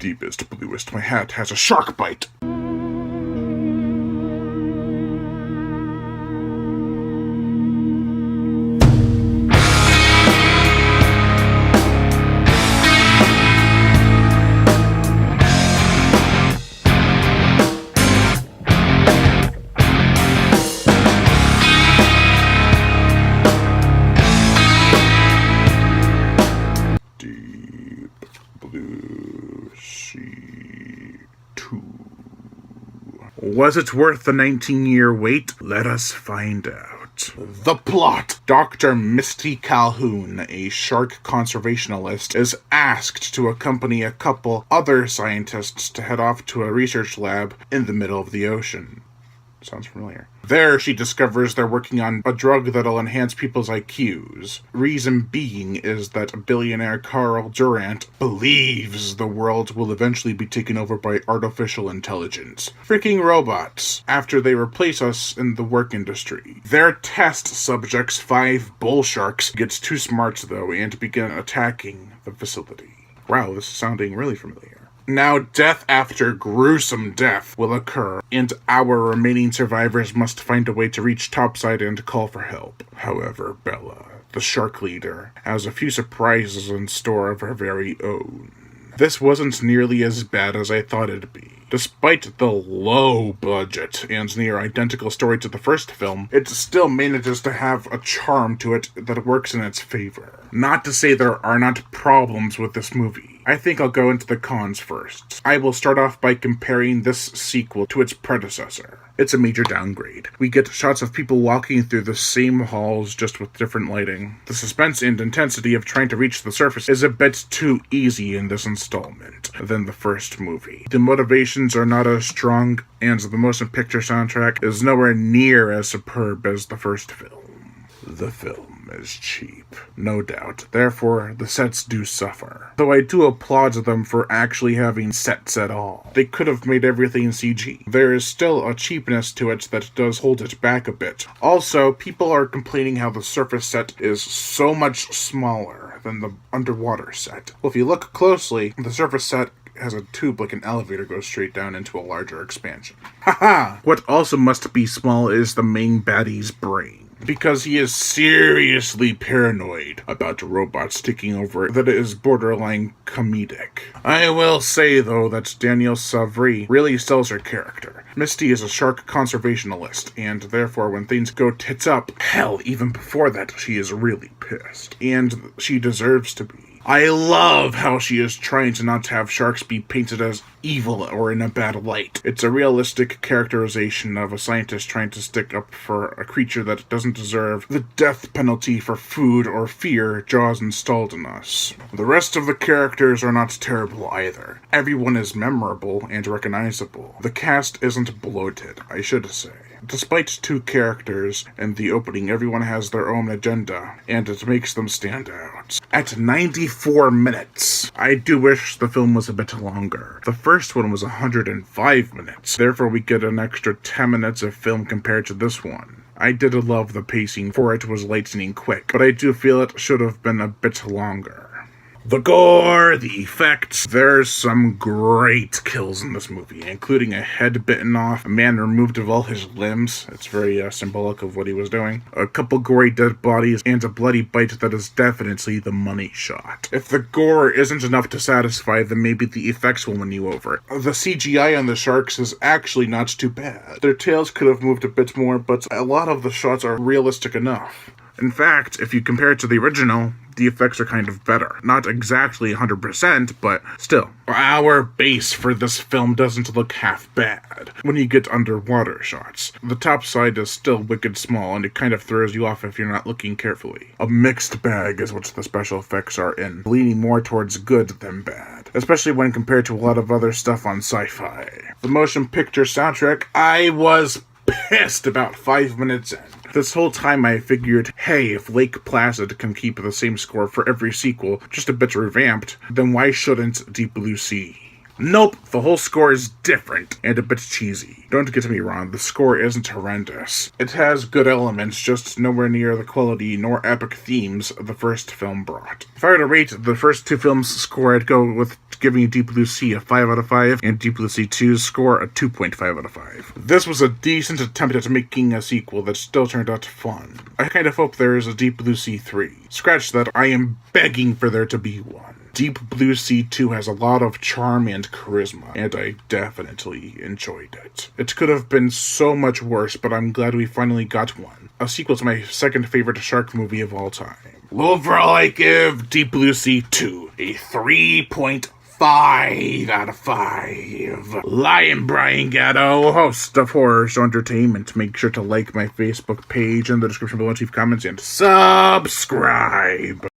Deepest, bluest, my hat has a shark bite. Deep Blue Sea 2. Was it worth the 19-year wait? Let us find out. The plot. Dr. Misty Calhoun, a shark conservationist, is asked to accompany a couple other scientists to head off to a research lab in the middle of the ocean. Sounds familiar. There, she discovers they're working on a drug that'll enhance people's IQs. Reason being is that billionaire Carl Durant believes the world will eventually be taken over by artificial intelligence. Freaking robots, after they replace us in the work industry. Their test subjects, 5 bull sharks, gets too smart though and begin attacking the facility. Wow, this is sounding really familiar. Now, death after gruesome death will occur, and our remaining survivors must find a way to reach topside and call for help. However, Bella, the shark leader, has a few surprises in store of her very own. This wasn't nearly as bad as I thought it'd be. Despite the low budget and near identical story to the first film, it still manages to have a charm to it that works in its favor. Not to say there are not problems with this movie. I think I'll go into the cons first. I will start off by comparing this sequel to its predecessor. It's a major downgrade. We get shots of people walking through the same halls just with different lighting. The suspense and intensity of trying to reach the surface is a bit too easy in this installment than the first movie. The motivations are not as strong, and the motion picture soundtrack is nowhere near as superb as the first film. The film is cheap, no doubt. Therefore, the sets do suffer. Though I do applaud them for actually having sets at all. They could have made everything CG. There is still a cheapness to it that does hold it back a bit. Also, people are complaining how the surface set is so much smaller than the underwater set. Well, if you look closely, the surface set has a tube like an elevator goes straight down into a larger expansion. Haha! What also must be small is the main baddie's brain, because he is seriously paranoid about robots taking over that is borderline comedic. I will say, though, that Danielle Savry really sells her character. Misty is a shark conservationist, and therefore when things go tits up, hell, even before that, she is really pissed. And she deserves to be. I love how she is trying to not have sharks be painted as evil or in a bad light. It's a realistic characterization of a scientist trying to stick up for a creature that doesn't deserve the death penalty for food or fear Jaws installed in us. The rest of the characters are not terrible either. Everyone is memorable and recognizable. The cast isn't bloated, I should say. Despite 2 characters in the opening, everyone has their own agenda, and it makes them stand out. At 94 minutes, I do wish the film was a bit longer. The first one was 105 minutes, therefore we get an extra 10 minutes of film compared to this one. I did love the pacing, for it was lightning quick, but I do feel it should have been a bit longer. The gore, the effects, there's some great kills in this movie, including a head bitten off, a man removed of all his limbs, it's very symbolic of what he was doing, a couple gory dead bodies, and a bloody bite that is definitely the money shot. If the gore isn't enough to satisfy, then maybe the effects will win you over. The CGI on the sharks is actually not too bad. Their tails could have moved a bit more, but a lot of the shots are realistic enough. In fact, if you compare it to the original, the effects are kind of better. Not exactly 100%, but still. Our base for this film doesn't look half bad when you get underwater shots. The top side is still wicked small, and it kind of throws you off if you're not looking carefully. A mixed bag is what the special effects are in, leaning more towards good than bad, especially when compared to a lot of other stuff on sci-fi. The motion picture soundtrack, I was pissed about 5 minutes in. This whole time I figured, hey, if Lake Placid can keep the same score for every sequel, just a bit revamped, then why shouldn't Deep Blue Sea? Nope, the whole score is different and a bit cheesy. Don't get me wrong, the score isn't horrendous. It has good elements, just nowhere near the quality nor epic themes the first film brought. If I were to rate the first two films' score, I'd go with giving Deep Blue Sea a 5 out of 5, and Deep Blue Sea 2's score a 2.5 out of 5. This was a decent attempt at making a sequel that still turned out fun. I kind of hope there is a Deep Blue Sea 3. Scratch that, I am begging for there to be one. Deep Blue Sea 2 has a lot of charm and charisma, and I definitely enjoyed it. It could have been so much worse, but I'm glad we finally got one. A sequel to my second favorite shark movie of all time. Overall, I give Deep Blue Sea 2 a 3.5 out of 5. Lion Brian Gatto, host of Horror Show Entertainment. Make sure to like my Facebook page in the description below, leave comments, and subscribe.